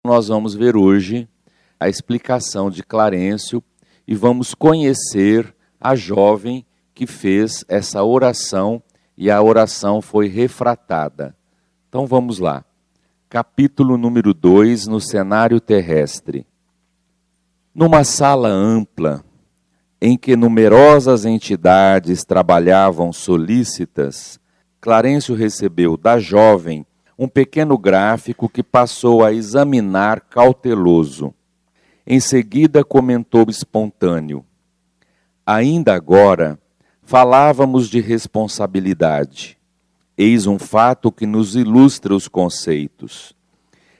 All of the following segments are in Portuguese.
Nós vamos ver hoje a explicação de Clarencio e vamos conhecer a jovem que fez essa oração e a oração foi refratada. Então vamos lá. Capítulo número 2, no cenário terrestre. Numa sala ampla, em que numerosas entidades trabalhavam solícitas, Clarencio recebeu da jovem um pequeno gráfico que passou a examinar cauteloso. Em seguida comentou espontâneo: ainda agora falávamos de responsabilidade. Eis um fato que nos ilustra os conceitos.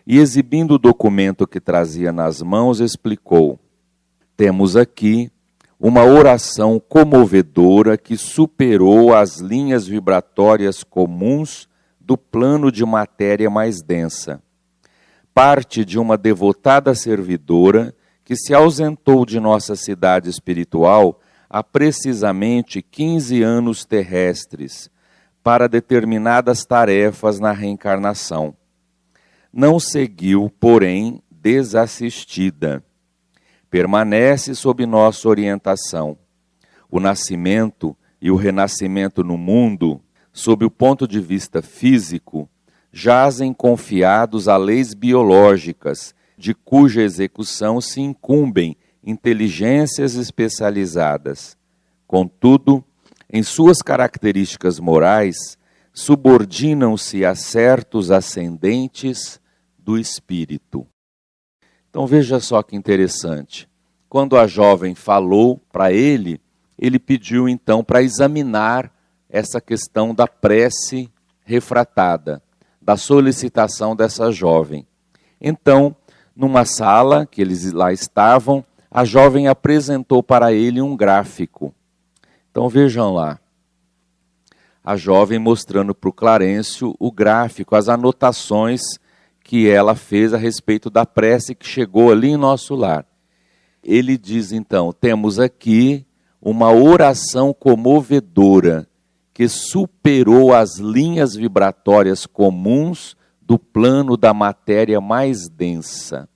E exibindo o documento que trazia nas mãos, explicou: temos aqui uma oração comovedora que superou as linhas vibratórias comuns do plano de matéria mais densa. Parte de uma devotada servidora que se ausentou de nossa cidade espiritual há precisamente 15 anos terrestres, para determinadas tarefas na reencarnação. Não seguiu, porém, desassistida. Permanece sob nossa orientação. O nascimento e o renascimento no mundo, sob o ponto de vista físico, jazem confiados a leis biológicas, de cuja execução se incumbem inteligências especializadas. Contudo, em suas características morais, subordinam-se a certos ascendentes do espírito. Então veja só que interessante. Quando a jovem falou para ele pediu então para examinar essa questão da prece refratada, da solicitação dessa jovem. Então, numa sala que eles lá estavam, a jovem apresentou para ele um gráfico. Então vejam lá, a jovem mostrando para o Clarencio o gráfico, as anotações que ela fez a respeito da prece que chegou ali em nosso lar. Ele diz então: temos aqui uma oração comovedora que superou as linhas vibratórias comuns do plano da matéria mais densa.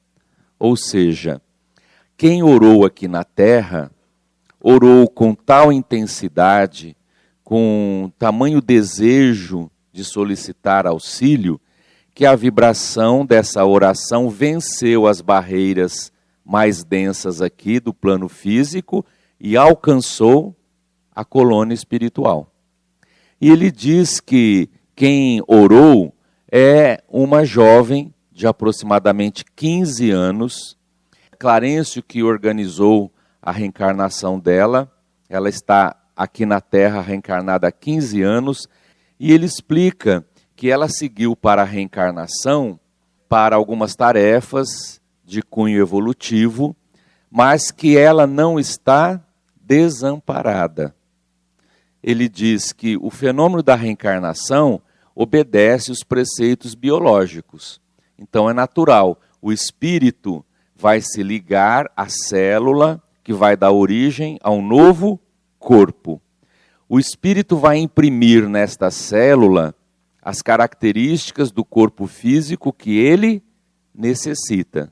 Ou seja, quem orou aqui na Terra, orou com tal intensidade, com tamanho desejo de solicitar auxílio, que a vibração dessa oração venceu as barreiras mais densas aqui do plano físico e alcançou a colônia espiritual. E ele diz que quem orou é uma jovem de aproximadamente 15 anos, Clarencio que organizou a reencarnação dela. Ela está aqui na Terra reencarnada há 15 anos, e ele explica que ela seguiu para a reencarnação para algumas tarefas de cunho evolutivo, mas que ela não está desamparada. Ele diz que o fenômeno da reencarnação obedece os preceitos biológicos. Então é natural, o espírito vai se ligar à célula que vai dar origem a um novo corpo. O espírito vai imprimir nesta célula as características do corpo físico que ele necessita.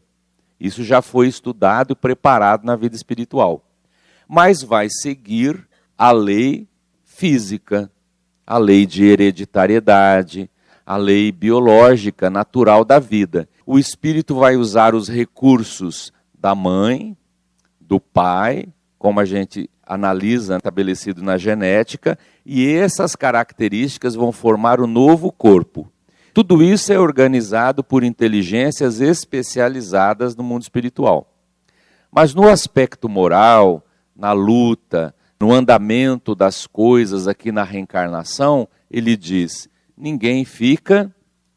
Isso já foi estudado e preparado na vida espiritual. Mas vai seguir a lei física, a lei de hereditariedade, a lei biológica, natural da vida. O espírito vai usar os recursos da mãe, do pai, como a gente analisa, estabelecido na genética, e essas características vão formar o novo corpo. Tudo isso é organizado por inteligências especializadas no mundo espiritual. Mas no aspecto moral, na luta, no andamento das coisas aqui na reencarnação, ele diz: ninguém fica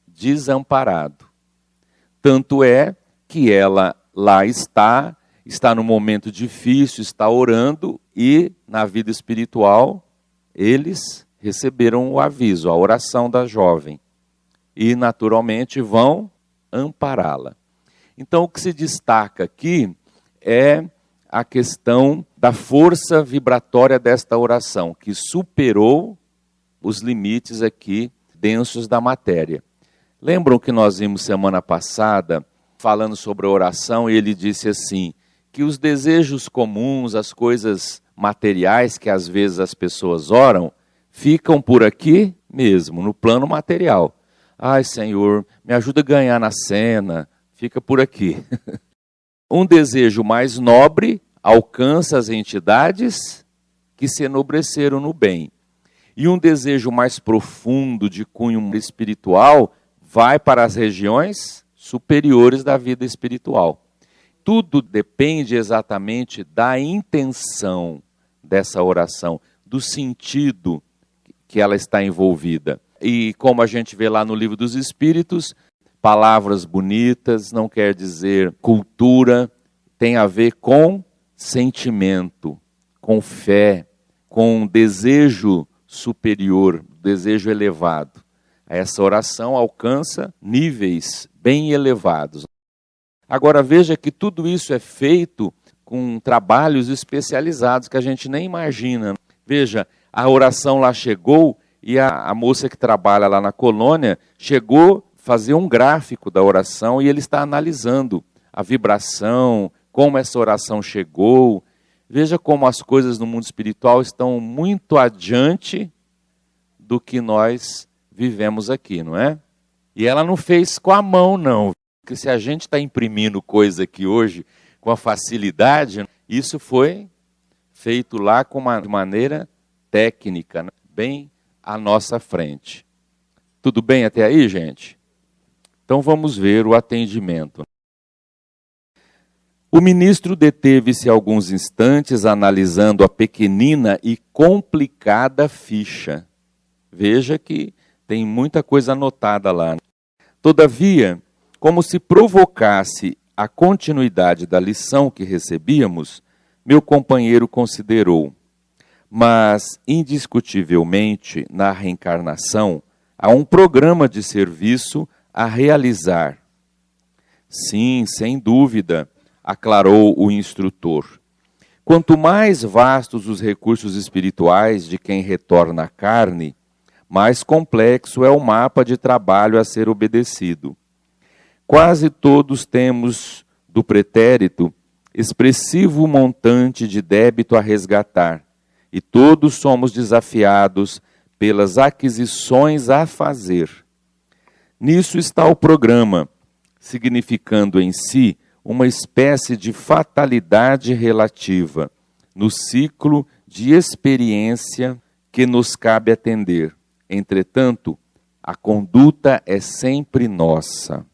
desamparado. Tanto é que ela lá está num momento difícil, está orando, e na vida espiritual eles receberam o aviso, a oração da jovem, e naturalmente vão ampará-la. Então o que se destaca aqui é a questão da força vibratória desta oração, que superou os limites aqui densos da matéria. Lembram que nós vimos semana passada falando sobre a oração, e ele disse assim, que os desejos comuns, as coisas materiais que às vezes as pessoas oram, ficam por aqui mesmo, no plano material. Ai, Senhor, me ajuda a ganhar na cena, fica por aqui. Um desejo mais nobre alcança as entidades que se enobreceram no bem. E um desejo mais profundo, de cunho espiritual, vai para as regiões superiores da vida espiritual. Tudo depende exatamente da intenção dessa oração, do sentido que ela está envolvida. E como a gente vê lá no Livro dos Espíritos, palavras bonitas não quer dizer cultura, tem a ver com sentimento, com fé, com desejo superior, desejo elevado. Essa oração alcança níveis bem elevados. Agora veja que tudo isso é feito com trabalhos especializados que a gente nem imagina. Veja, a oração lá chegou e a moça que trabalha lá na colônia chegou a fazer um gráfico da oração e ele está analisando a vibração, como essa oração chegou. Veja como as coisas no mundo espiritual estão muito adiante do que nós vivemos aqui, não é? E ela não fez com a mão, não. Porque se a gente está imprimindo coisa aqui hoje com a facilidade, isso foi feito lá de maneira técnica, né? Bem à nossa frente. Tudo bem até aí, gente? Então vamos ver o atendimento. O ministro deteve-se alguns instantes analisando a pequenina e complicada ficha. Veja que tem muita coisa anotada lá. Todavia, como se provocasse a continuidade da lição que recebíamos, meu companheiro considerou: mas, indiscutivelmente, na reencarnação, há um programa de serviço a realizar. Sim, sem dúvida, aclarou o instrutor. Quanto mais vastos os recursos espirituais de quem retorna à carne, mais complexo é o mapa de trabalho a ser obedecido. Quase todos temos, do pretérito, expressivo montante de débito a resgatar, e todos somos desafiados pelas aquisições a fazer. Nisso está o programa, significando em si uma espécie de fatalidade relativa, no ciclo de experiência que nos cabe atender. Entretanto, a conduta é sempre nossa,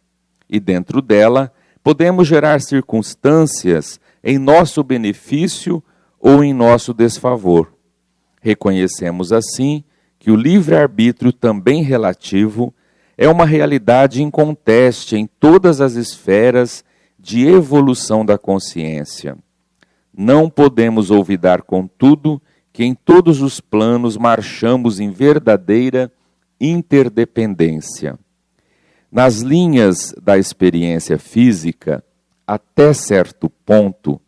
e dentro dela podemos gerar circunstâncias em nosso benefício ou em nosso desfavor. Reconhecemos assim que o livre-arbítrio, também relativo, é uma realidade inconteste em todas as esferas de evolução da consciência. Não podemos olvidar, contudo, que em todos os planos marchamos em verdadeira interdependência. Nas linhas da experiência física, até certo ponto,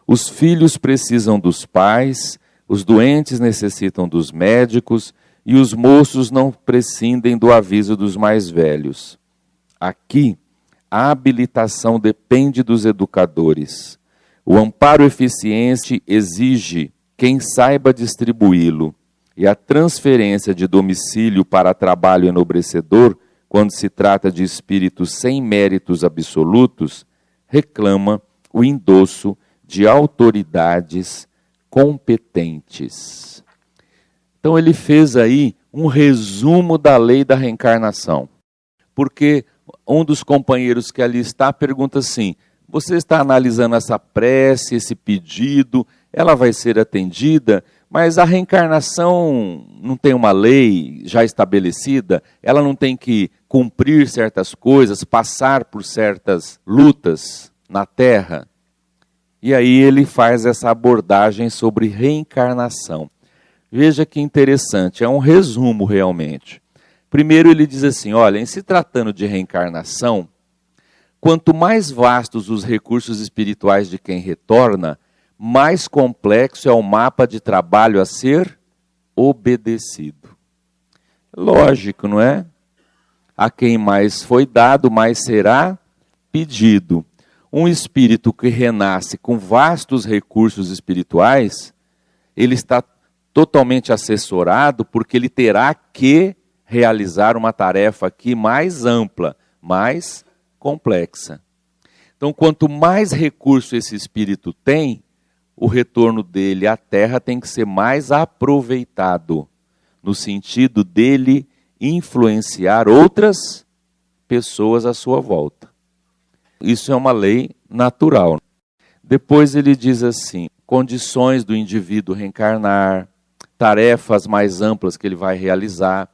os filhos precisam dos pais, os doentes necessitam dos médicos e os moços não prescindem do aviso dos mais velhos. Aqui, a habilitação depende dos educadores. O amparo eficiente exige quem saiba distribuí-lo, e a transferência de domicílio para trabalho enobrecedor, quando se trata de espíritos sem méritos absolutos, reclama o endosso de autoridades competentes. Então ele fez aí um resumo da lei da reencarnação, porque um dos companheiros que ali está pergunta assim: você está analisando essa prece, esse pedido, ela vai ser atendida, mas a reencarnação não tem uma lei já estabelecida, ela não tem que cumprir certas coisas, passar por certas lutas na Terra. E aí ele faz essa abordagem sobre reencarnação. Veja que interessante, é um resumo realmente. Primeiro ele diz assim, olha, em se tratando de reencarnação, quanto mais vastos os recursos espirituais de quem retorna, mais complexo é o mapa de trabalho a ser obedecido. Lógico, não é? A quem mais foi dado, mais será pedido. Um espírito que renasce com vastos recursos espirituais, ele está totalmente assessorado, porque ele terá que realizar uma tarefa aqui mais ampla, mais complexa. Então, quanto mais recurso esse espírito tem, o retorno dele à Terra tem que ser mais aproveitado, no sentido dele influenciar outras pessoas à sua volta. Isso é uma lei natural. Depois ele diz assim, condições do indivíduo reencarnar, tarefas mais amplas que ele vai realizar.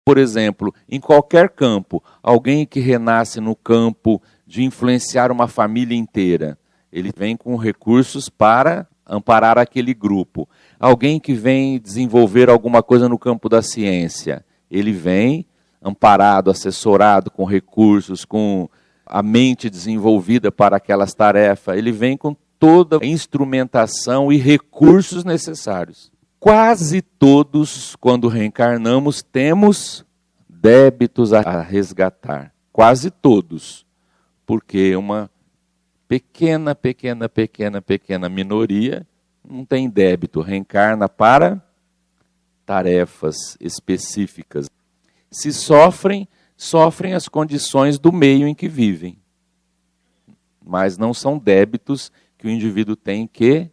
Por exemplo, em qualquer campo, alguém que renasce no campo de influenciar uma família inteira, ele vem com recursos para amparar aquele grupo. Alguém que vem desenvolver alguma coisa no campo da ciência, ele vem amparado, assessorado, com recursos, com a mente desenvolvida para aquelas tarefas, ele vem com toda a instrumentação e recursos necessários. Quase todos, quando reencarnamos, temos débitos a resgatar. Quase todos. Porque uma pequena minoria não tem débito, reencarna para tarefas específicas. Se sofrem as condições do meio em que vivem. Mas não são débitos que o indivíduo tem que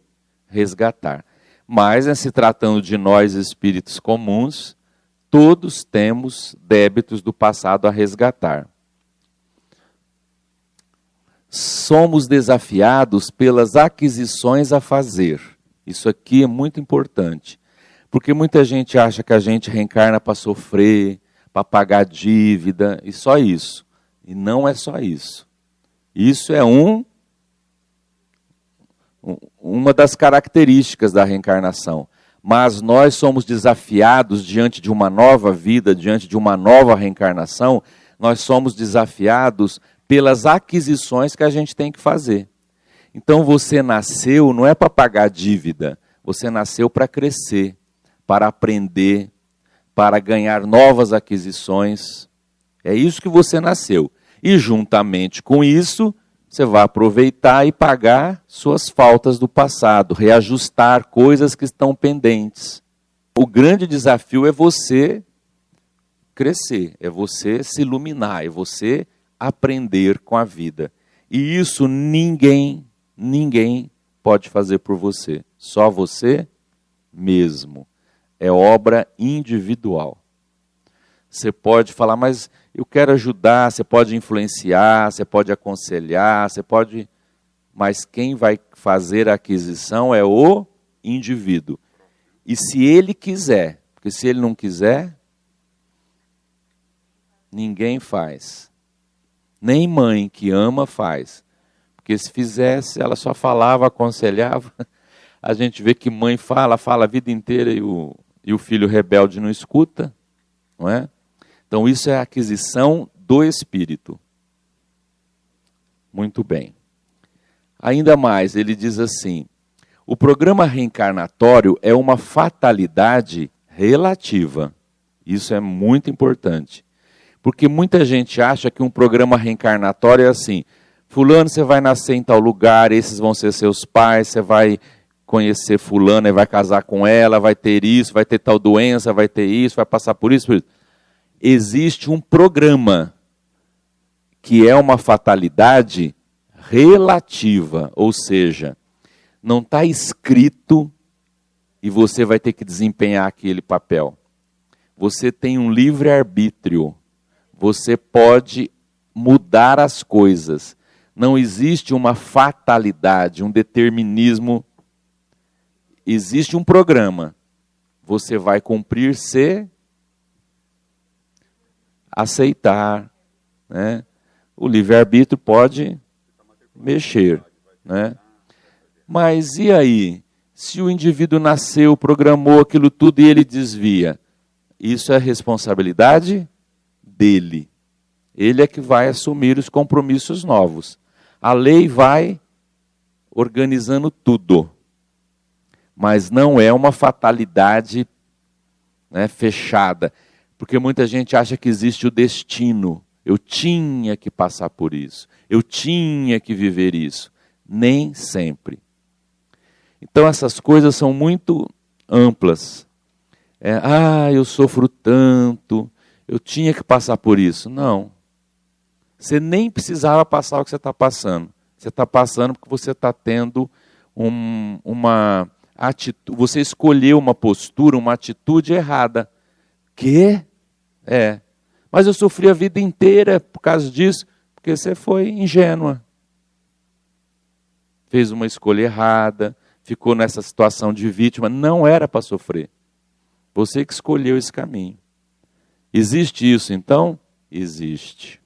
resgatar. Mas, se tratando de nós, espíritos comuns, todos temos débitos do passado a resgatar. Somos desafiados pelas aquisições a fazer. Isso aqui é muito importante. Porque muita gente acha que a gente reencarna para sofrer, para pagar dívida, e só isso. E não é só isso. Isso é uma das características da reencarnação. Mas nós somos desafiados diante de uma nova vida, diante de uma nova reencarnação, nós somos desafiados pelas aquisições que a gente tem que fazer. Então você nasceu não é para pagar dívida, você nasceu para crescer, para aprender, para ganhar novas aquisições. É isso que você nasceu. E juntamente com isso, você vai aproveitar e pagar suas faltas do passado, reajustar coisas que estão pendentes. O grande desafio é você crescer, é você se iluminar, é você aprender com a vida. E isso ninguém pode fazer por você. Só você mesmo. É obra individual. Você pode falar, mas eu quero ajudar, você pode influenciar, você pode aconselhar, você pode... Mas quem vai fazer a aquisição é o indivíduo. E se ele quiser, porque se ele não quiser, ninguém faz. Nem mãe que ama faz. Porque se fizesse, ela só falava, aconselhava. A gente vê que mãe fala a vida inteira e o filho rebelde não escuta, não é? Então isso é a aquisição do espírito. Muito bem. Ainda mais, ele diz assim, o programa reencarnatório é uma fatalidade relativa. Isso é muito importante. Porque muita gente acha que um programa reencarnatório é assim, fulano, você vai nascer em tal lugar, esses vão ser seus pais, você vai conhecer fulano e vai casar com ela, vai ter isso, vai ter tal doença, vai ter isso, vai passar por isso, por isso. Existe um programa que é uma fatalidade relativa, ou seja, não está escrito e você vai ter que desempenhar aquele papel. Você tem um livre-arbítrio, você pode mudar as coisas. Não existe uma fatalidade, um determinismo. Existe um programa. Você vai cumprir se aceitar, né? O livre-arbítrio pode mexer, né? Mas e aí? Se o indivíduo nasceu, programou aquilo tudo e ele desvia, isso é responsabilidade dele. Ele é que vai assumir os compromissos novos. A lei vai organizando tudo, mas não é uma fatalidade, né, fechada. Porque muita gente acha que existe o destino. eu tinha que passar por isso, eu tinha que viver isso. Nem sempre. Então essas coisas são muito amplas. Eu sofro tanto, eu tinha que passar por isso. Não. Você nem precisava passar o que você está passando. Você está passando porque você está tendo uma atitude, você escolheu uma postura, uma atitude errada. Quê? Mas eu sofri a vida inteira por causa disso, porque você foi ingênua. Fez uma escolha errada, ficou nessa situação de vítima, não era para sofrer. Você que escolheu esse caminho. Existe isso, então? Existe.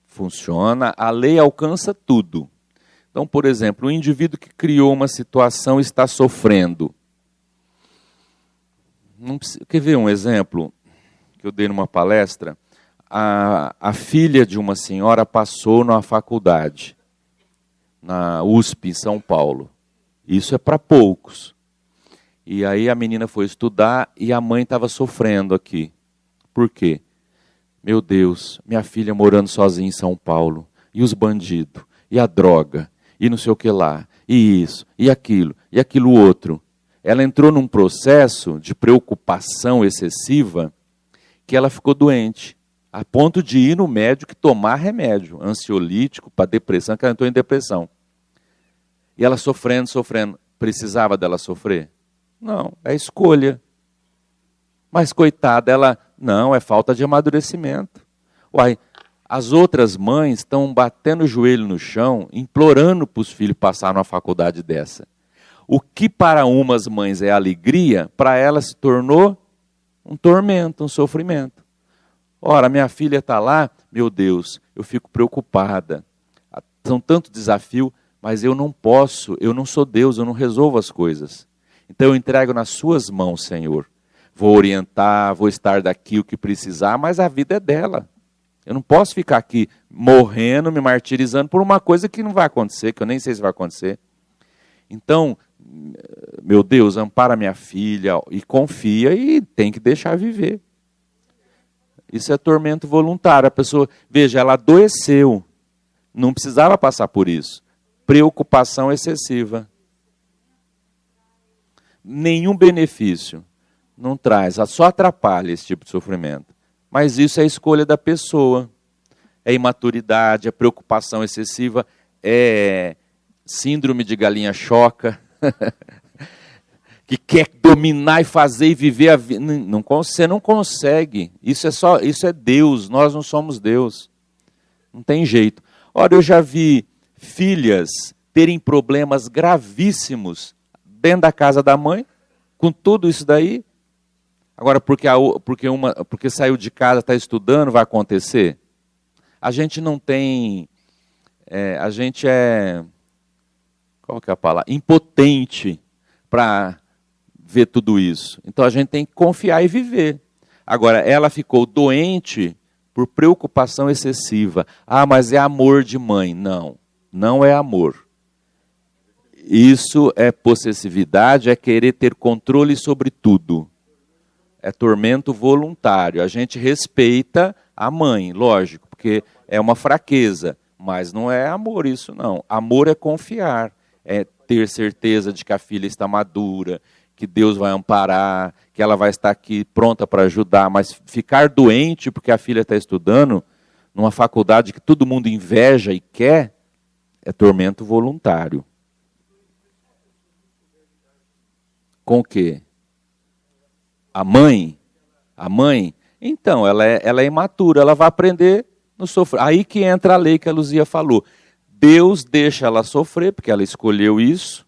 Funciona, a lei alcança tudo. Então, por exemplo, o indivíduo que criou uma situação está sofrendo. Quer ver um exemplo que eu dei numa palestra? A filha de uma senhora passou na faculdade, na USP, em São Paulo. Isso é para poucos. E aí a menina foi estudar e a mãe estava sofrendo aqui. Por quê? Meu Deus, minha filha morando sozinha em São Paulo. E os bandidos, e a droga, e não sei o que lá, e isso, e aquilo outro. Ela entrou num processo de preocupação excessiva que ela ficou doente, a ponto de ir no médico e tomar remédio, ansiolítico para depressão, que ela entrou em depressão. E ela sofrendo. Precisava dela sofrer? Não, é escolha. Mas coitada, ela, não, é falta de amadurecimento. Uai, as outras mães estão batendo o joelho no chão, implorando para os filhos passar numa faculdade dessa. O que para umas mães é alegria, para elas se tornou um tormento, um sofrimento. Ora, minha filha está lá, meu Deus, eu fico preocupada. São tanto desafio, mas eu não posso, eu não sou Deus, eu não resolvo as coisas. Então eu entrego nas suas mãos, Senhor. Vou orientar, vou estar daqui o que precisar, mas a vida é dela. Eu não posso ficar aqui morrendo, me martirizando por uma coisa que não vai acontecer, que eu nem sei se vai acontecer. Então, meu Deus, ampara minha filha e confia e tem que deixar viver. Isso é tormento voluntário. A pessoa, veja, ela adoeceu. Não precisava passar por isso. Preocupação excessiva. Nenhum benefício. Não traz, só atrapalha esse tipo de sofrimento. Mas isso é a escolha da pessoa. É imaturidade, é preocupação excessiva, é síndrome de galinha choca, que quer dominar e fazer e viver a vida. Você não consegue. Isso é Deus, nós não somos Deus. Não tem jeito. Ora, eu já vi filhas terem problemas gravíssimos dentro da casa da mãe, com tudo isso daí. Agora, porque saiu de casa, está estudando, vai acontecer? A gente não tem... a gente é... Qual que é a palavra? Impotente para ver tudo isso. Então, a gente tem que confiar e viver. Agora, ela ficou doente por preocupação excessiva. Mas é amor de mãe. Não, não é amor. Isso é possessividade, é querer ter controle sobre tudo. É tormento voluntário. A gente respeita a mãe, lógico, porque é uma fraqueza. Mas não é amor isso, não. Amor é confiar. É ter certeza de que a filha está madura, que Deus vai amparar, que ela vai estar aqui pronta para ajudar. Mas ficar doente porque a filha está estudando numa faculdade que todo mundo inveja e quer, é tormento voluntário. Com o quê? A mãe? Então, ela é imatura, ela vai aprender no sofrer. Aí que entra a lei que a Luzia falou. Deus deixa ela sofrer, porque ela escolheu isso,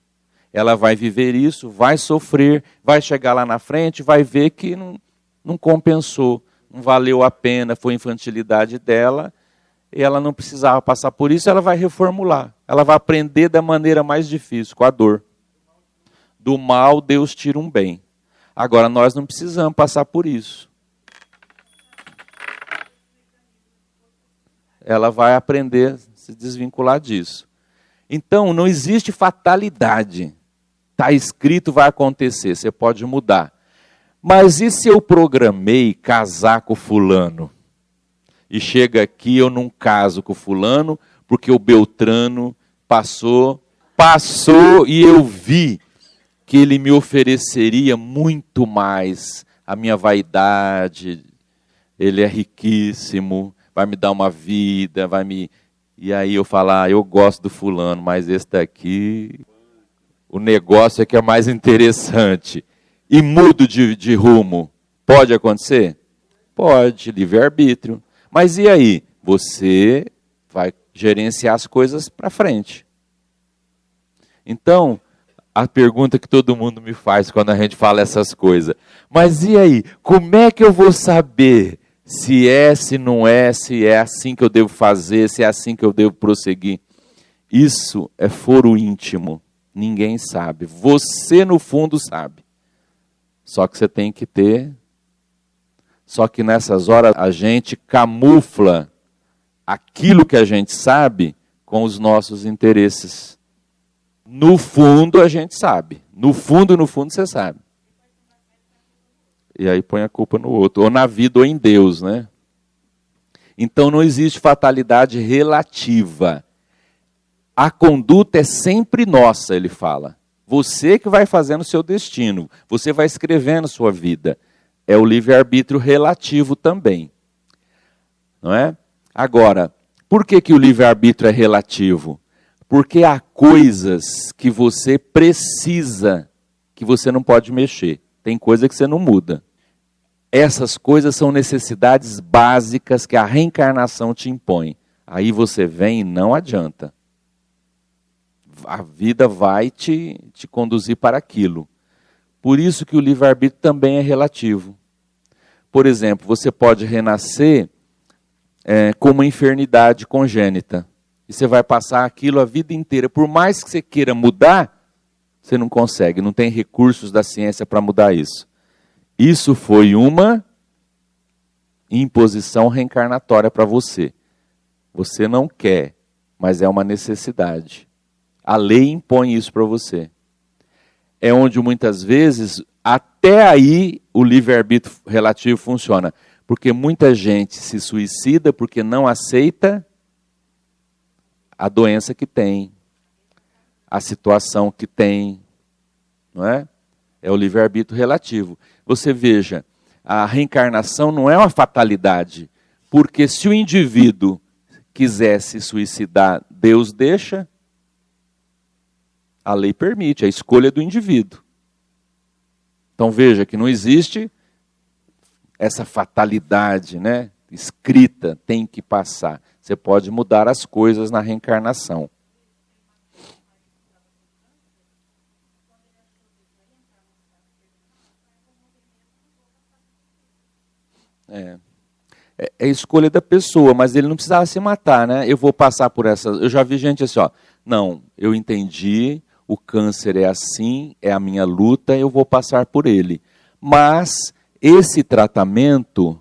ela vai viver isso, vai sofrer, vai chegar lá na frente, vai ver que não compensou, não valeu a pena, foi infantilidade dela, e ela não precisava passar por isso, ela vai reformular. Ela vai aprender da maneira mais difícil, com a dor. Do mal, Deus tira um bem. Agora, nós não precisamos passar por isso. Ela vai aprender a se desvincular disso. Então, não existe fatalidade. Está escrito, vai acontecer, você pode mudar. Mas e se eu programei casar com fulano? E chega aqui, eu não caso com fulano, porque o Beltrano passou e eu vi que ele me ofereceria muito mais. A minha vaidade, ele é riquíssimo, vai me dar uma vida, E aí eu falar, eu gosto do fulano, mas esse daqui, o negócio é que é mais interessante. E mudo de rumo. Pode acontecer? Pode, livre-arbítrio. Mas e aí? Você vai gerenciar as coisas para frente. Então, a pergunta que todo mundo me faz quando a gente fala essas coisas. Mas e aí? Como é que eu vou saber se é, se não é, se é assim que eu devo fazer, se é assim que eu devo prosseguir? Isso é foro íntimo. Ninguém sabe. Você, no fundo, sabe. Só que você tem que ter. Só que nessas horas a gente camufla aquilo que a gente sabe com os nossos interesses. No fundo a gente sabe. No fundo você sabe. E aí põe a culpa no outro. Ou na vida ou em Deus, né? Então não existe fatalidade relativa. A conduta é sempre nossa, ele fala. Você que vai fazendo o seu destino. Você vai escrevendo a sua vida. É o livre-arbítrio relativo também. Não é? Agora, por que o livre-arbítrio é relativo? Porque há coisas que você precisa, que você não pode mexer. Tem coisa que você não muda. Essas coisas são necessidades básicas que a reencarnação te impõe. Aí você vem e não adianta. A vida vai te conduzir para aquilo. Por isso que o livre-arbítrio também é relativo. Por exemplo, você pode renascer com uma enfermidade congênita. E você vai passar aquilo a vida inteira. Por mais que você queira mudar, você não consegue. Não tem recursos da ciência para mudar isso. Isso foi uma imposição reencarnatória para você. Você não quer, mas é uma necessidade. A lei impõe isso para você. É onde muitas vezes, até aí, o livre-arbítrio relativo funciona. Porque muita gente se suicida porque não aceita a doença que tem, a situação que tem, não é? É o livre-arbítrio relativo. Você veja, a reencarnação não é uma fatalidade, porque se o indivíduo quiser se suicidar, Deus deixa, a lei permite, a escolha do indivíduo. Então veja que não existe essa fatalidade, né? Escrita, tem que passar. Você pode mudar as coisas na reencarnação. É a escolha da pessoa, mas ele não precisava se matar, né? Eu vou passar por essa. Eu já vi gente assim, ó. Não, eu entendi, o câncer é assim, é a minha luta, eu vou passar por ele. Mas esse tratamento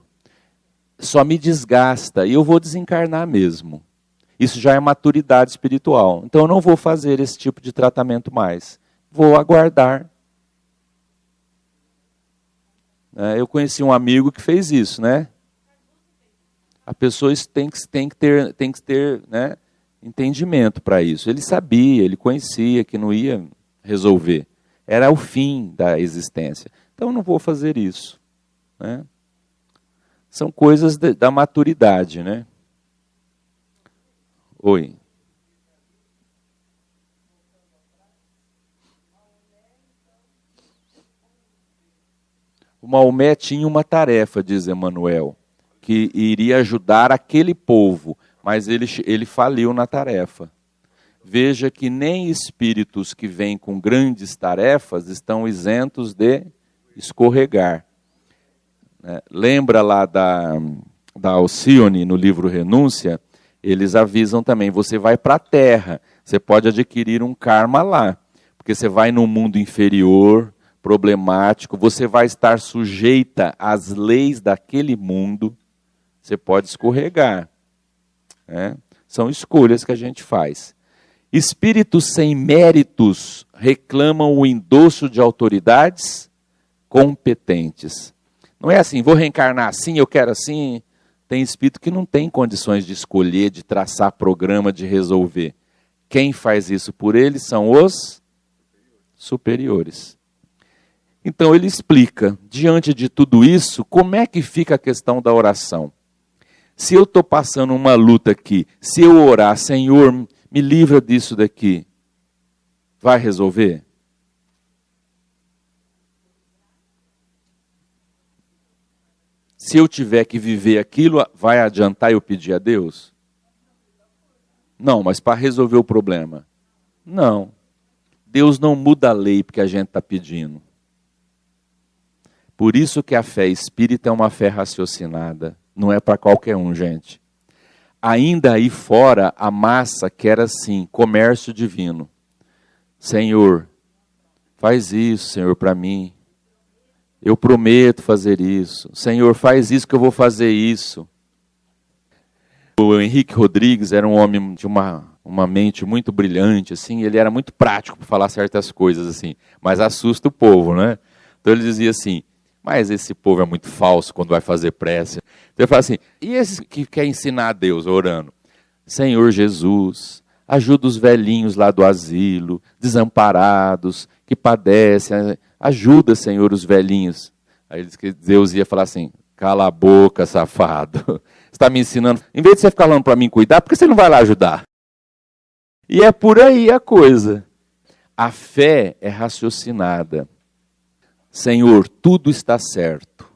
só me desgasta e eu vou desencarnar mesmo. Isso já é maturidade espiritual. Então eu não vou fazer esse tipo de tratamento mais. Vou aguardar. Eu conheci um amigo que fez isso, né? A pessoa tem que ter, né, entendimento para isso. Ele sabia, ele conhecia que não ia resolver. Era o fim da existência. Então eu não vou fazer isso, né? São coisas da maturidade, né? Oi. O Maomé tinha uma tarefa, diz Emmanuel, que iria ajudar aquele povo, mas ele faliu na tarefa. Veja que nem espíritos que vêm com grandes tarefas estão isentos de escorregar. Lembra lá da Alcione, no livro Renúncia, eles avisam também, você vai para a Terra, você pode adquirir um karma lá, porque você vai num mundo inferior, problemático, você vai estar sujeita às leis daquele mundo, você pode escorregar. São escolhas que a gente faz. Espíritos sem méritos reclamam o endosso de autoridades competentes. Não é assim, vou reencarnar assim, eu quero assim. Tem espírito que não tem condições de escolher, de traçar programa, de resolver. Quem faz isso por ele são os superiores. Então ele explica, diante de tudo isso, como é que fica a questão da oração. Se eu estou passando uma luta aqui, se eu orar, Senhor, me livra disso daqui, vai resolver? Se eu tiver que viver aquilo, vai adiantar eu pedir a Deus? Não, mas para resolver o problema. Não. Deus não muda a lei porque a gente está pedindo. Por isso que a fé espírita é uma fé raciocinada. Não é para qualquer um, gente. Ainda aí fora, a massa quer assim, comércio divino. Senhor, faz isso, Senhor, para mim. Eu prometo fazer isso. Senhor, faz isso que eu vou fazer isso. O Henrique Rodrigues era um homem de uma mente muito brilhante, assim. Ele era muito prático para falar certas coisas, assim. Mas assusta o povo, né? Então ele dizia assim, mas esse povo é muito falso quando vai fazer prece. Então ele fala assim, e esse que quer ensinar a Deus orando? Senhor Jesus, ajuda os velhinhos lá do asilo, desamparados, que padecem. Ajuda, Senhor, os velhinhos. Aí Deus ia falar assim, cala a boca, safado. Você está me ensinando. Em vez de você ficar falando para mim cuidar, por que você não vai lá ajudar? E é por aí a coisa. A fé é raciocinada. Senhor, tudo está certo.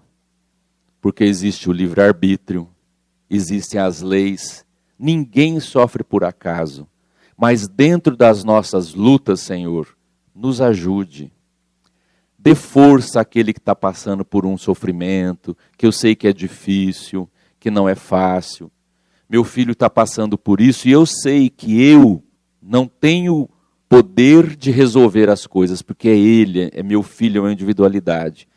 Porque existe o livre-arbítrio, existem as leis, ninguém sofre por acaso. Mas dentro das nossas lutas, Senhor, nos ajude. Dê força àquele que está passando por um sofrimento, que eu sei que é difícil, que não é fácil. Meu filho está passando por isso e eu sei que eu não tenho poder de resolver as coisas, porque é ele, é meu filho, é uma individualidade.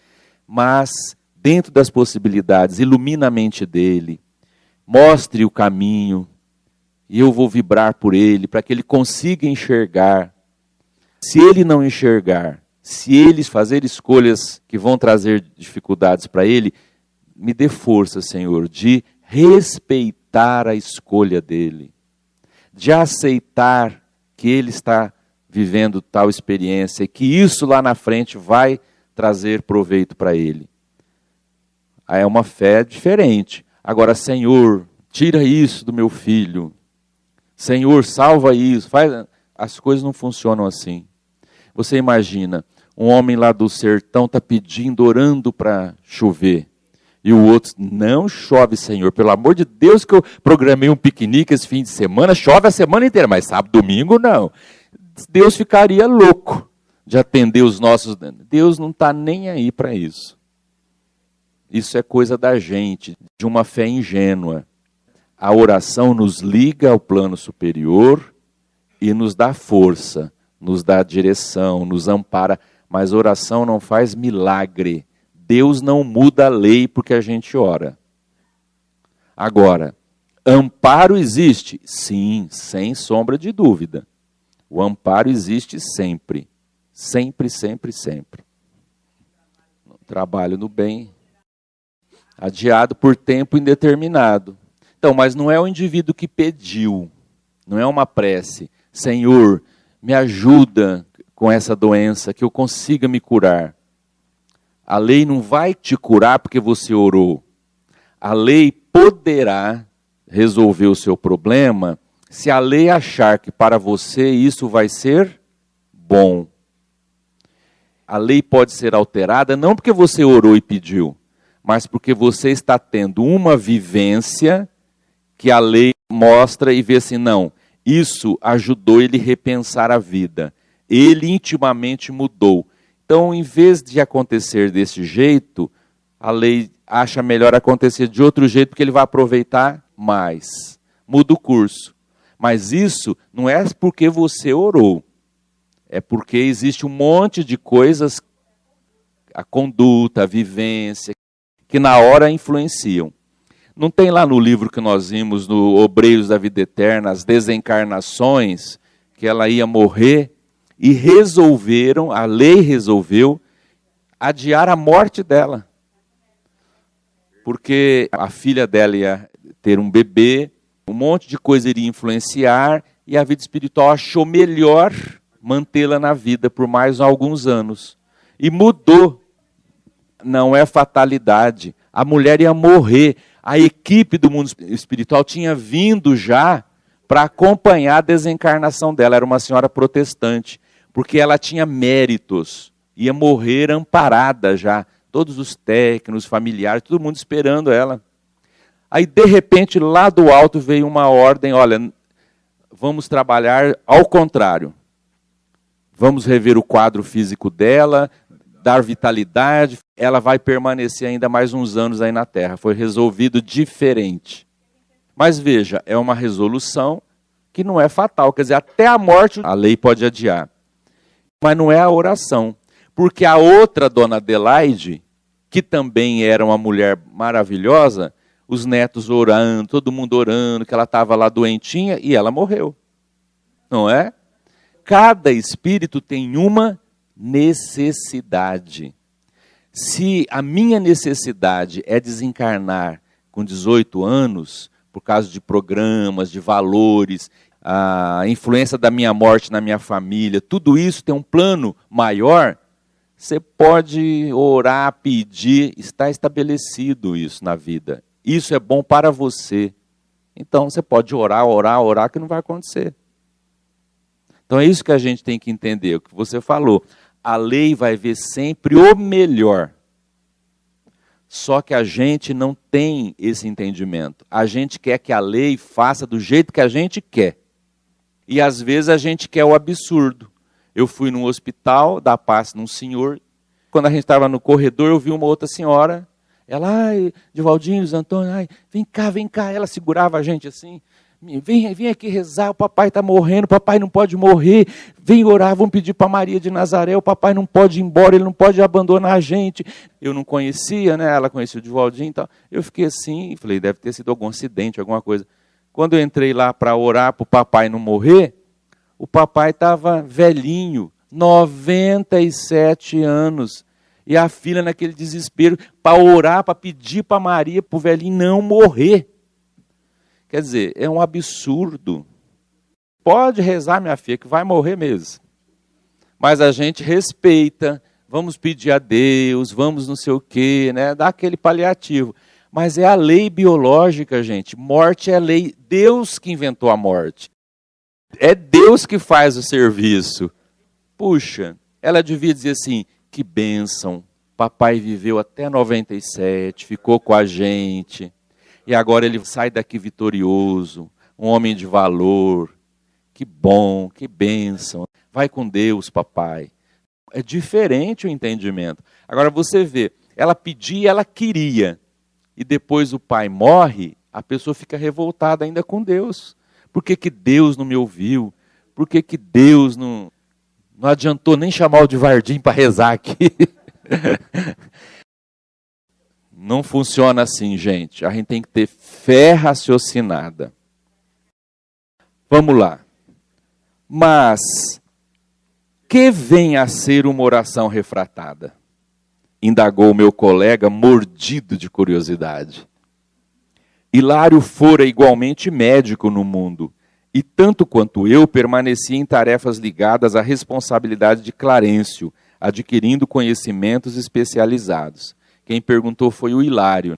Mas, dentro das possibilidades, ilumina a mente dele, mostre o caminho, e eu vou vibrar por ele, para que ele consiga enxergar. Se ele não enxergar, se ele fazer escolhas que vão trazer dificuldades para ele, me dê força, Senhor, de respeitar a escolha dele, de aceitar que ele está vivendo tal experiência, que isso lá na frente vai trazer proveito para ele. É uma fé diferente. Agora, Senhor, tira isso do meu filho. Senhor, salva isso. As coisas não funcionam assim. Você imagina, um homem lá do sertão está pedindo, orando para chover. E o outro, não chove, Senhor. Pelo amor de Deus que eu programei um piquenique esse fim de semana. Chove a semana inteira, mas sábado, domingo, não. Deus ficaria louco de atender os nossos... Deus não está nem aí para isso. Isso é coisa da gente, de uma fé ingênua. A oração nos liga ao plano superior e nos dá força, nos dá direção, nos ampara. Mas oração não faz milagre. Deus não muda a lei porque a gente ora. Agora, amparo existe? Sim, sem sombra de dúvida. O amparo existe sempre. Sempre, sempre, sempre. Trabalho no bem, adiado por tempo indeterminado. Então, mas não é o indivíduo que pediu, não é uma prece. Senhor, me ajuda com essa doença, que eu consiga me curar. A lei não vai te curar porque você orou. A lei poderá resolver o seu problema se a lei achar que para você isso vai ser bom. A lei pode ser alterada não porque você orou e pediu, mas porque você está tendo uma vivência que a lei mostra e vê assim, não, isso ajudou ele a repensar a vida. Ele intimamente mudou. Então, em vez de acontecer desse jeito, a lei acha melhor acontecer de outro jeito, porque ele vai aproveitar mais. Muda o curso. Mas isso não é porque você orou. É porque existe um monte de coisas, a conduta, a vivência, que na hora influenciam. Não tem lá no livro que nós vimos, no Obreiros da Vida Eterna, as desencarnações, que ela ia morrer, e a lei resolveu adiar a morte dela. Porque a filha dela ia ter um bebê, um monte de coisa iria influenciar, e a vida espiritual achou melhor mantê-la na vida por mais alguns anos. E mudou. Não é fatalidade. A mulher ia morrer. A equipe do mundo espiritual tinha vindo já para acompanhar a desencarnação dela. Era uma senhora protestante, porque ela tinha méritos. Ia morrer amparada já. Todos os técnicos, familiares, todo mundo esperando ela. Aí, de repente, lá do alto veio uma ordem, olha, vamos trabalhar ao contrário. Vamos rever o quadro físico dela, dar vitalidade, ela vai permanecer ainda mais uns anos aí na Terra. Foi resolvido diferente. Mas veja, é uma resolução que não é fatal, quer dizer, até a morte a lei pode adiar. Mas não é a oração, porque a outra dona Adelaide, que também era uma mulher maravilhosa, os netos orando, todo mundo orando, que ela estava lá doentinha e ela morreu. Não é? Cada espírito tem uma necessidade. Se a minha necessidade é desencarnar com 18 anos, por causa de programas, de valores, a influência da minha morte na minha família, tudo isso tem um plano maior, você pode orar, pedir, está estabelecido isso na vida. Isso é bom para você. Então você pode orar, que não vai acontecer. Então é isso que a gente tem que entender, o que você falou. A lei vai ver sempre o melhor. Só que a gente não tem esse entendimento. A gente quer que a lei faça do jeito que a gente quer. E às vezes a gente quer o absurdo. Eu fui num hospital, dar passe num senhor. Quando a gente estava no corredor, eu vi uma outra senhora. Ela, ai, Divaldinho, Antônio, ai, vem cá. Ela segurava a gente assim. Vem aqui rezar, o papai está morrendo, o papai não pode morrer. Vem orar, vamos pedir para Maria de Nazaré, o papai não pode ir embora, ele não pode abandonar a gente. Eu não conhecia, né? Ela conhecia o Divaldinho e tal. Eu fiquei assim, falei, deve ter sido algum acidente, alguma coisa. Quando eu entrei lá para orar para o papai não morrer, o papai estava velhinho, 97 anos. E a filha naquele desespero para orar, para pedir para Maria, para o velhinho não morrer. Quer dizer, é um absurdo. Pode rezar, minha filha, que vai morrer mesmo. Mas a gente respeita, vamos pedir a Deus, vamos não sei o quê, né? Dá aquele paliativo. Mas é a lei biológica, gente. Morte é lei. Deus que inventou a morte. É Deus que faz o serviço. Puxa, ela devia dizer assim, que bênção. Papai viveu até 97, ficou com a gente. E agora ele sai daqui vitorioso, um homem de valor. Que bom, que bênção. Vai com Deus, papai. É diferente o entendimento. Agora você vê, ela pedia, ela queria. E depois o pai morre, a pessoa fica revoltada ainda com Deus. Por que Deus não me ouviu? Por que Deus não adiantou nem chamar o Divardim para rezar aqui? Não funciona assim, gente. A gente tem que ter fé raciocinada. Vamos lá. Mas, que vem a ser uma oração refratada? Indagou o meu colega, mordido de curiosidade. Hilário fora igualmente médico no mundo, e tanto quanto eu permanecia em tarefas ligadas à responsabilidade de Clarencio, adquirindo conhecimentos especializados. Quem perguntou foi o Hilário.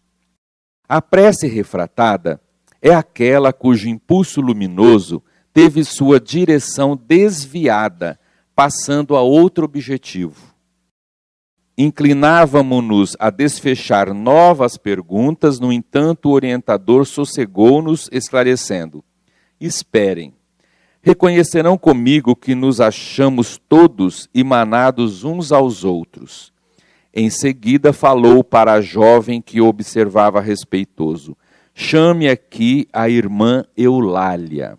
A prece refratada é aquela cujo impulso luminoso teve sua direção desviada, passando a outro objetivo. Inclinávamo-nos a desfechar novas perguntas, no entanto o orientador sossegou-nos, esclarecendo. Esperem. Reconhecerão comigo que nos achamos todos emanados uns aos outros. Em seguida falou para a jovem que observava respeitoso. Chame aqui a irmã Eulália.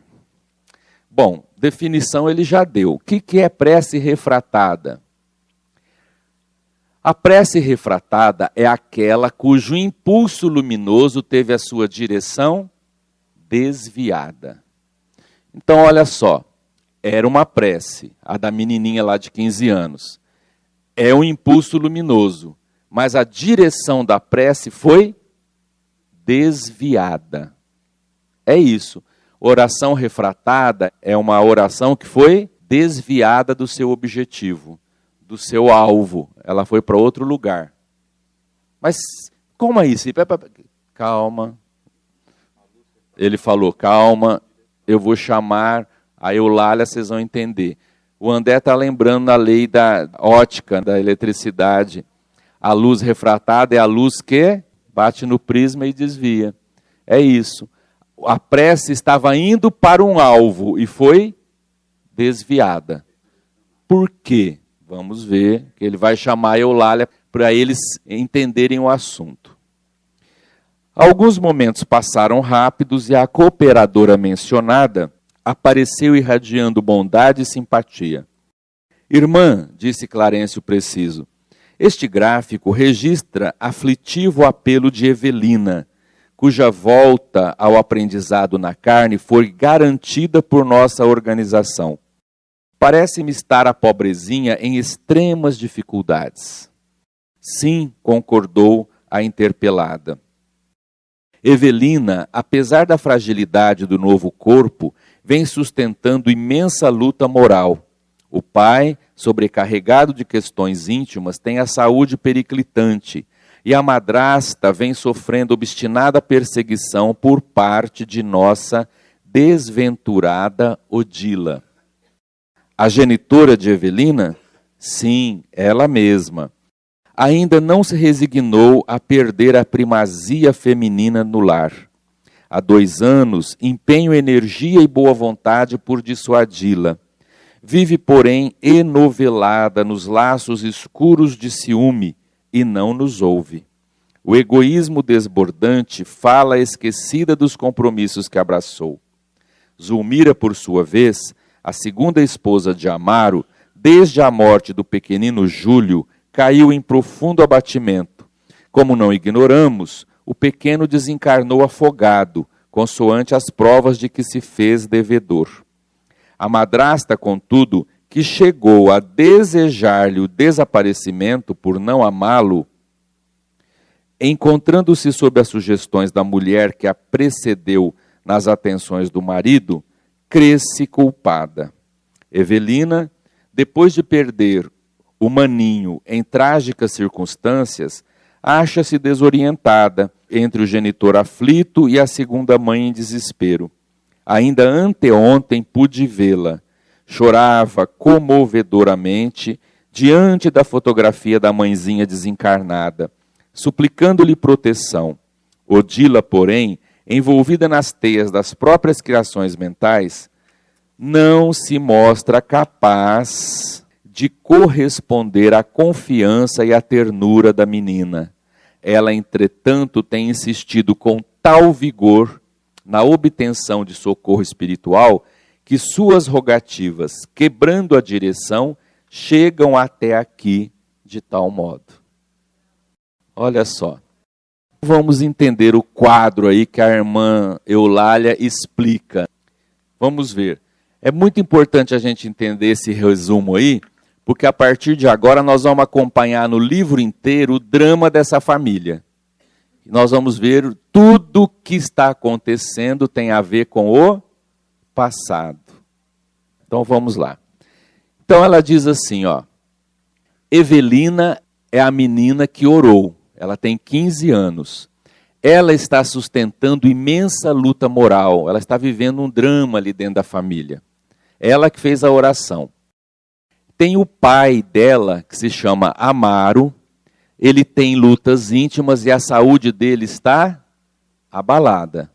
Bom, definição ele já deu. O que é prece refratada? A prece refratada é aquela cujo impulso luminoso teve a sua direção desviada. Então, olha só, Era uma prece, a da menininha lá de 15 anos. É um impulso luminoso, mas a direção da prece foi desviada. É isso. Oração refratada é uma oração que foi desviada do seu objetivo, do seu alvo. Ela foi para outro lugar. Mas como é isso? Calma. Ele falou, calma, eu vou chamar a Eulália, vocês vão entender. O André está lembrando da lei da ótica, da eletricidade. A luz refratada é a luz que bate no prisma e desvia. É isso. A prece estava indo para um alvo e foi desviada. Por quê? Vamos ver, que ele vai chamar a Eulália para eles entenderem o assunto. Alguns momentos passaram rápidos e a cooperadora mencionada apareceu irradiando bondade e simpatia. Irmã, disse Clarencio Preciso, este gráfico registra aflitivo apelo de Evelina, cuja volta ao aprendizado na carne foi garantida por nossa organização. Parece-me estar a pobrezinha em extremas dificuldades. Sim, concordou a interpelada. Evelina, apesar da fragilidade do novo corpo, vem sustentando imensa luta moral. O pai, sobrecarregado de questões íntimas, tem a saúde periclitante, e a madrasta vem sofrendo obstinada perseguição por parte de nossa desventurada Odila. A genitora de Evelina? Sim, ela mesma. Ainda não se resignou a perder a primazia feminina no lar. Há 2 anos, empenho energia e boa vontade por dissuadi-la. Vive, porém, enovelada nos laços escuros de ciúme e não nos ouve. O egoísmo desbordante fala esquecida dos compromissos que abraçou. Zulmira, por sua vez, a segunda esposa de Amaro, desde a morte do pequenino Júlio, caiu em profundo abatimento. Como não ignoramos, o pequeno desencarnou afogado, consoante as provas de que se fez devedor. A madrasta, contudo, que chegou a desejar-lhe o desaparecimento por não amá-lo, encontrando-se sob as sugestões da mulher que a precedeu nas atenções do marido, crê-se culpada. Evelina, depois de perder o maninho em trágicas circunstâncias, acha-se desorientada entre o genitor aflito e a segunda mãe em desespero. Ainda anteontem pude vê-la. Chorava comovedoramente diante da fotografia da mãezinha desencarnada, suplicando-lhe proteção. Odila, porém, envolvida nas teias das próprias criações mentais, não se mostra capaz de corresponder à confiança e à ternura da menina. Ela, entretanto, tem insistido com tal vigor na obtenção de socorro espiritual que suas rogativas, quebrando a direção, chegam até aqui de tal modo. Olha só. Vamos entender o quadro aí que a irmã Eulália explica. Vamos ver. É muito importante a gente entender esse resumo aí, porque a partir de agora nós vamos acompanhar no livro inteiro o drama dessa família. Nós vamos ver tudo que está acontecendo tem a ver com o passado. Então vamos lá. Então ela diz assim, ó, Evelina é a menina que orou. Ela tem 15 anos. Ela está sustentando imensa luta moral. Ela está vivendo um drama ali dentro da família. Ela que fez a oração. Tem o pai dela, que se chama Amaro. Ele tem lutas íntimas e a saúde dele está abalada.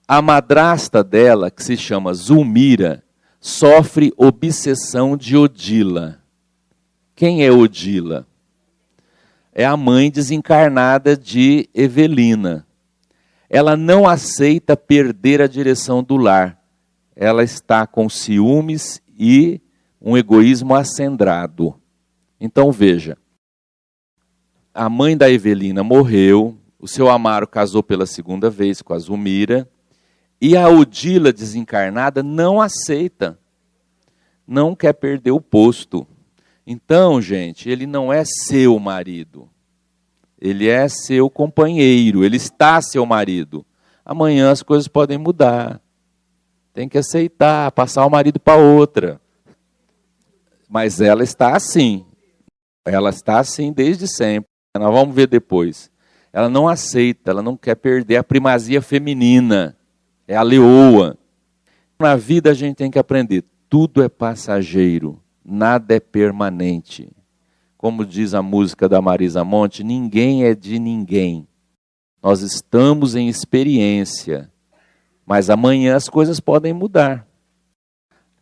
A madrasta dela, que se chama Zulmira, sofre obsessão de Odila. Quem é Odila? É a mãe desencarnada de Evelina. Ela não aceita perder a direção do lar. Ela está com ciúmes e um egoísmo acendrado. Então veja, a mãe da Evelina morreu, o seu Amaro casou pela segunda vez com a Zulmira, e a Odila desencarnada não aceita não quer perder o posto. Então, gente, ele não é seu marido. Ele é seu companheiro, ele está seu marido. Amanhã as coisas podem mudar. Tem que aceitar, passar o marido para outra. Mas ela está assim. Ela está assim desde sempre. Nós vamos ver depois. Ela não aceita, ela não quer perder a primazia feminina. É a leoa. Na vida a gente tem que aprender. Tudo é passageiro, nada é permanente. Como diz a música da Marisa Monte, ninguém é de ninguém. Nós estamos em experiência, mas amanhã as coisas podem mudar.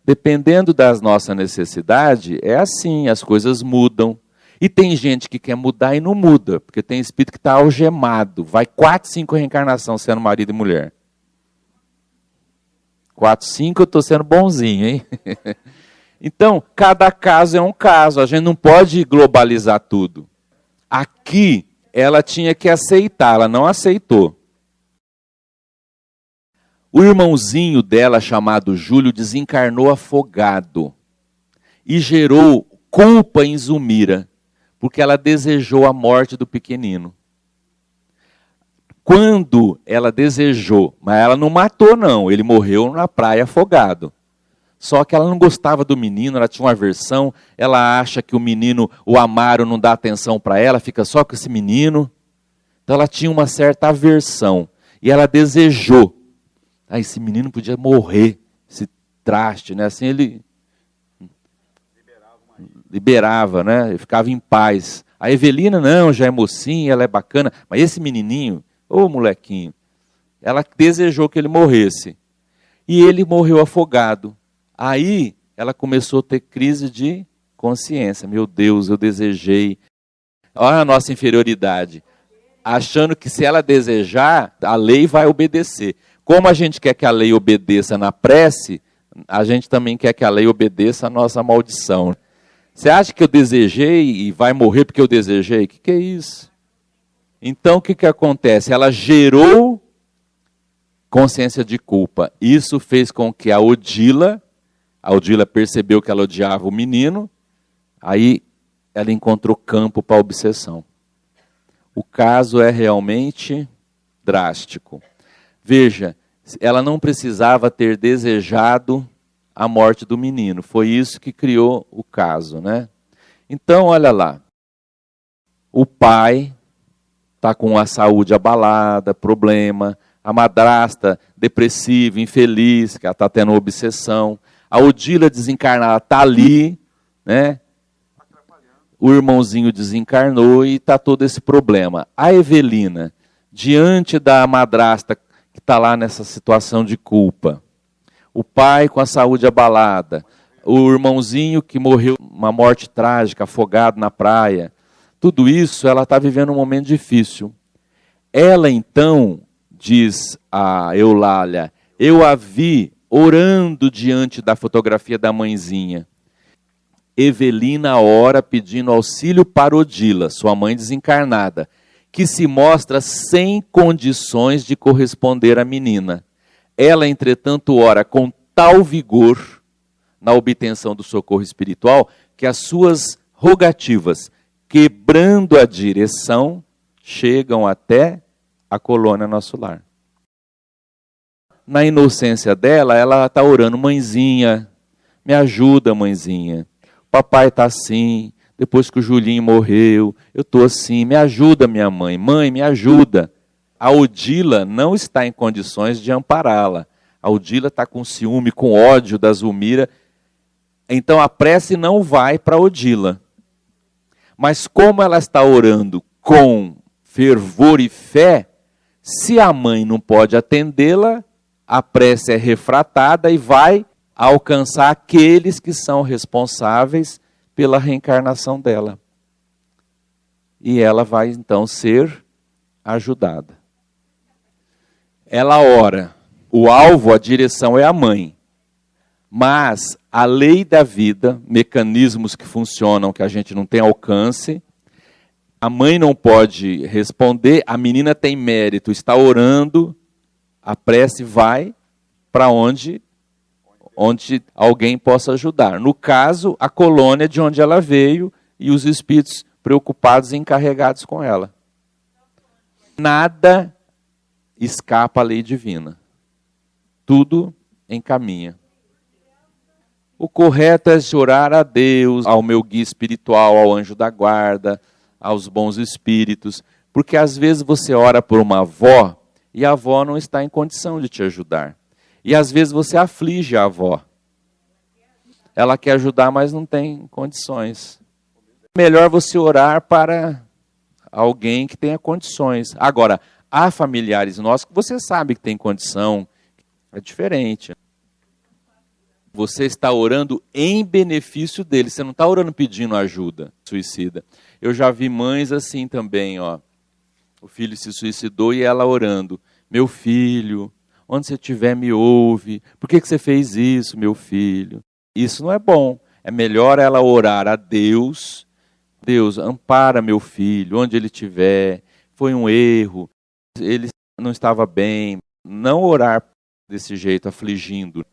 Dependendo das nossas necessidades, é assim, as coisas mudam. E tem gente que quer mudar e não muda, porque tem espírito que está algemado. Vai 4, 5 reencarnações sendo marido e mulher. 4, 5 eu estou sendo bonzinho, hein? Então, cada caso é um caso, a gente não pode globalizar tudo. Aqui, ela tinha que aceitar, ela não aceitou. O irmãozinho dela, chamado Júlio, desencarnou afogado e gerou culpa em Zulmira, porque ela desejou a morte do pequenino. Quando ela desejou, mas ela não matou não, ele morreu na praia afogado. Só que ela não gostava do menino, ela tinha uma aversão, ela acha que o menino, o Amaro, não dá atenção para ela, fica só com esse menino. Então ela tinha uma certa aversão e ela desejou. Esse menino podia morrer, esse traste, né? Assim ele liberava, né? Ele ficava em paz. A Evelina não, já é mocinha, ela é bacana, mas esse menininho, molequinho, ela desejou que ele morresse. E ele morreu afogado. Aí ela começou a ter crise de consciência. Meu Deus, eu desejei. Olha a nossa inferioridade. Achando que se ela desejar, a lei vai obedecer. Como a gente quer que a lei obedeça na prece, a gente também quer que a lei obedeça à nossa maldição. Você acha que eu desejei e vai morrer porque eu desejei? O que é isso? Então o que acontece? Ela gerou consciência de culpa. Isso fez com que a Odila percebeu que ela odiava o menino, aí ela encontrou campo para a obsessão. O caso é realmente drástico. Veja, ela não precisava ter desejado a morte do menino. Foi isso que criou o caso, né? Então, olha lá. O pai está com a saúde abalada, problema. A madrasta depressiva, infeliz, que ela está tendo obsessão. A Odila desencarnada está ali, né? O irmãozinho desencarnou e está todo esse problema. A Evelina, diante da madrasta que está lá nessa situação de culpa, o pai com a saúde abalada, o irmãozinho que morreu uma morte trágica, afogado na praia, tudo isso ela está vivendo um momento difícil. Ela então, diz a Eulália, eu a vi orando diante da fotografia da mãezinha. Evelina ora pedindo auxílio para Odila, sua mãe desencarnada, que se mostra sem condições de corresponder à menina. Ela, entretanto, ora com tal vigor na obtenção do socorro espiritual que as suas rogativas, quebrando a direção, chegam até a colônia Nosso Lar. Na inocência dela, ela está orando, mãezinha, me ajuda, mãezinha. Papai está assim, depois que o Julinho morreu, eu estou assim, me ajuda, minha mãe. Mãe, me ajuda. A Odila não está em condições de ampará-la. A Odila está com ciúme, com ódio da Zulmira. Então a prece não vai para a Odila. Mas como ela está orando com fervor e fé, se a mãe não pode atendê-la, a prece é refratada e vai alcançar aqueles que são responsáveis pela reencarnação dela. E ela vai então ser ajudada. Ela ora. O alvo, a direção é a mãe. Mas a lei da vida, mecanismos que funcionam que a gente não tem alcance, a mãe não pode responder, a menina tem mérito, está orando, a prece vai para onde onde alguém possa ajudar. No caso, a colônia de onde ela veio e os espíritos preocupados e encarregados com ela. Nada escapa à lei divina. Tudo encaminha. O correto é orar a Deus, ao meu guia espiritual, ao anjo da guarda, aos bons espíritos, porque às vezes você ora por uma avó e a avó não está em condição de te ajudar. E às vezes você aflige a avó. Ela quer ajudar, mas não tem condições. É melhor você orar para alguém que tenha condições. Agora, há familiares nossos que você sabe que tem condição, é diferente. Você está orando em benefício dele, você não está orando pedindo ajuda, suicida. Eu já vi mães assim também, ó. O filho se suicidou e ela orando. Meu filho, onde você estiver me ouve. Por que você fez isso, meu filho? Isso não é bom. É melhor ela orar a Deus. Deus, ampara meu filho, onde ele estiver. Foi um erro, ele não estava bem. Não orar desse jeito, afligindo.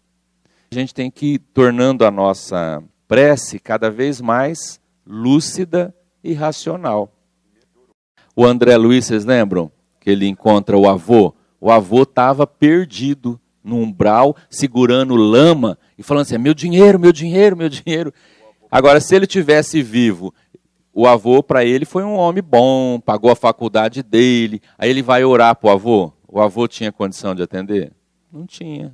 A gente tem que ir tornando a nossa prece cada vez mais lúcida e racional. O André Luiz, vocês lembram? Que ele encontra o avô. O avô estava perdido no umbral, segurando lama e falando assim, meu dinheiro, meu dinheiro, meu dinheiro. Agora, se ele tivesse vivo, o avô para ele foi um homem bom, pagou a faculdade dele, aí ele vai orar para o avô. O avô tinha condição de atender? Não tinha.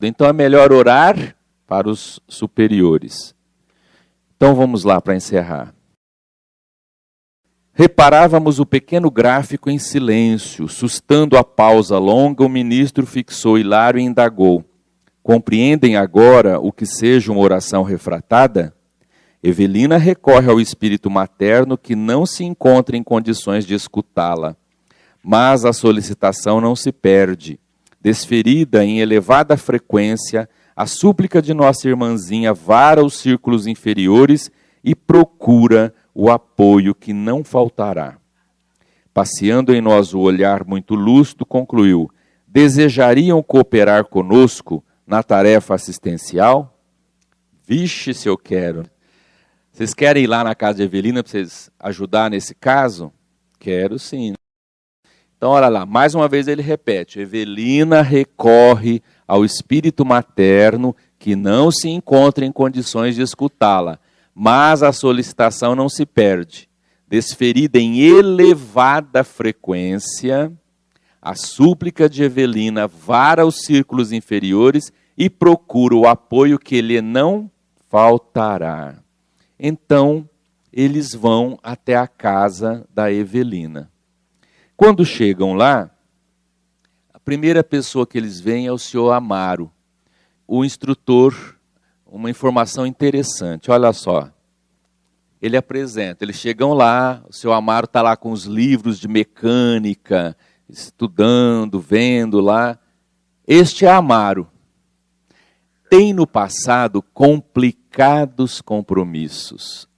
Então é melhor orar para os superiores. Então vamos lá para encerrar. Reparávamos o pequeno gráfico em silêncio, sustando a pausa longa, o ministro fixou Hilário e indagou. Compreendem agora o que seja uma oração refratada? Evelina recorre ao espírito materno que não se encontra em condições de escutá-la. Mas a solicitação não se perde. Desferida em elevada frequência, a súplica de nossa irmãzinha vara os círculos inferiores e procura o apoio que não faltará. Passeando em nós o olhar muito lúcido, concluiu, desejariam cooperar conosco na tarefa assistencial? Vixe, se eu quero. Vocês querem ir lá na casa de Evelina para vocês ajudar nesse caso? Quero sim. Então, olha lá, mais uma vez ele repete, Evelina recorre ao espírito materno que não se encontra em condições de escutá-la, mas a solicitação não se perde. Desferida em elevada frequência, a súplica de Evelina vara os círculos inferiores e procura o apoio que lhe não faltará. Então, eles vão até a casa da Evelina. Quando chegam lá, a primeira pessoa que eles veem é o senhor Amaro, o instrutor, uma informação interessante, olha só. Ele apresenta, eles chegam lá, o senhor Amaro está lá com os livros de mecânica, estudando, vendo lá. Este é Amaro. Tem no passado complicados compromissos.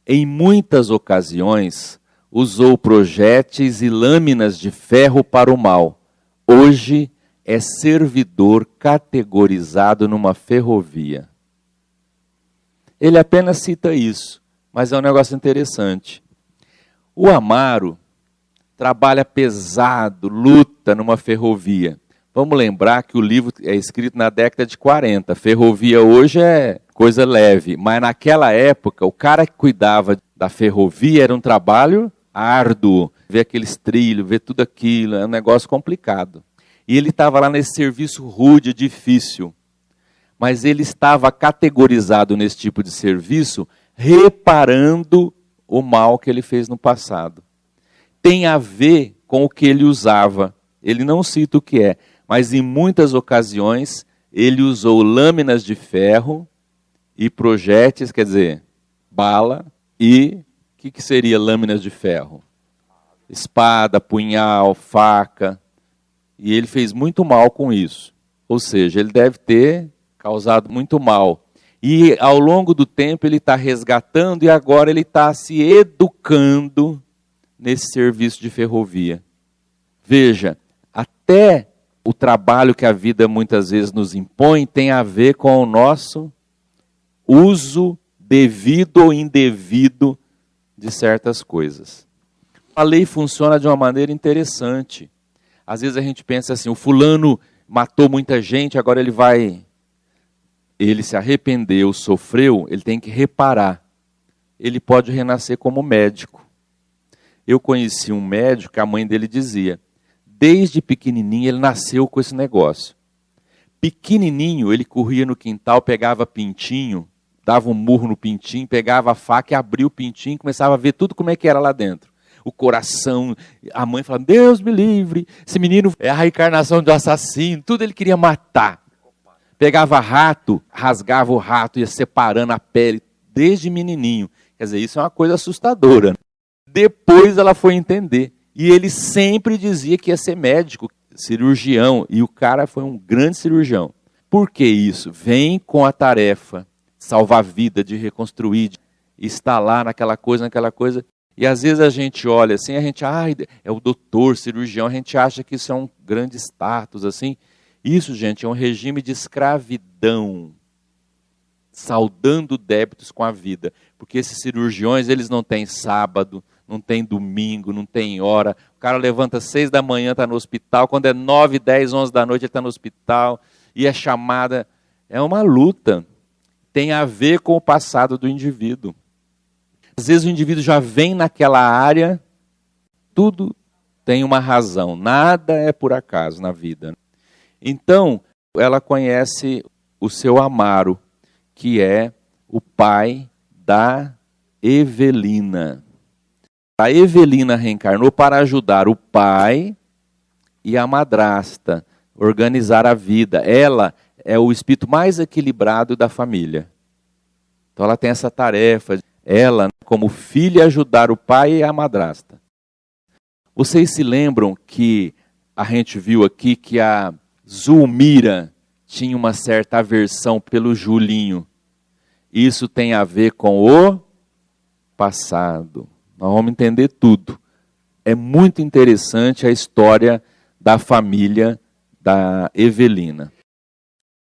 Em muitas ocasiões, usou projéteis e lâminas de ferro para o mal. Hoje é servidor categorizado numa ferrovia. Ele apenas cita isso, mas é um negócio interessante. O Amaro trabalha pesado, luta numa ferrovia. Vamos lembrar que o livro é escrito na década de 40. Ferrovia hoje é coisa leve, mas naquela época o cara que cuidava da ferrovia era um trabalho árduo, ver aqueles trilhos, ver tudo aquilo, é um negócio complicado. E ele estava lá nesse serviço rude, difícil, mas ele estava categorizado nesse tipo de serviço, reparando o mal que ele fez no passado. Tem a ver com o que ele usava, ele não cita o que é, mas em muitas ocasiões ele usou lâminas de ferro e projéteis, quer dizer, bala e... O que seria lâminas de ferro? Espada, punhal, faca. E ele fez muito mal com isso. Ou seja, ele deve ter causado muito mal. E ao longo do tempo ele está resgatando e agora ele está se educando nesse serviço de ferrovia. Veja, até o trabalho que a vida muitas vezes nos impõe tem a ver com o nosso uso devido ou indevido de certas coisas. A lei funciona de uma maneira interessante. Às vezes a gente pensa assim, o fulano matou muita gente, agora ele se arrependeu, sofreu, ele tem que reparar. Ele pode renascer como médico. Eu conheci um médico que a mãe dele dizia, desde pequenininho ele nasceu com esse negócio. Pequenininho ele corria no quintal, pegava pintinho, dava um murro no pintinho, pegava a faca e abria o pintinho, começava a ver tudo como é que era lá dentro. O coração, a mãe falava, Deus me livre, esse menino é a reencarnação de um assassino, tudo ele queria matar. Pegava rato, rasgava o rato, ia separando a pele, desde menininho. Quer dizer, isso é uma coisa assustadora. Depois ela foi entender. E ele sempre dizia que ia ser médico, cirurgião, e o cara foi um grande cirurgião. Por que isso? Vem com a tarefa, salvar a vida, de reconstruir, de estar lá naquela coisa. E às vezes a gente olha assim, a gente, é o doutor, cirurgião, a gente acha que isso é um grande status, assim. Isso, gente, é um regime de escravidão, saldando débitos com a vida. Porque esses cirurgiões, eles não têm sábado, não tem domingo, não tem hora. O cara levanta 6 da manhã, está no hospital. Quando é 9, 10, 11 da noite, ele está no hospital. E é chamada. É uma luta. Tem a ver com o passado do indivíduo. Às vezes o indivíduo já vem naquela área, tudo tem uma razão. Nada é por acaso na vida. Então, ela conhece o seu Amaro, que é o pai da Evelina. A Evelina reencarnou para ajudar o pai e a madrasta a organizar a vida. Ela é o espírito mais equilibrado da família. Então ela tem essa tarefa, ela, como filha, ajudar o pai e a madrasta. Vocês se lembram que a gente viu aqui que a Zulmira tinha uma certa aversão pelo Julinho. Isso tem a ver com o passado. Nós vamos entender tudo. É muito interessante a história da família da Evelina.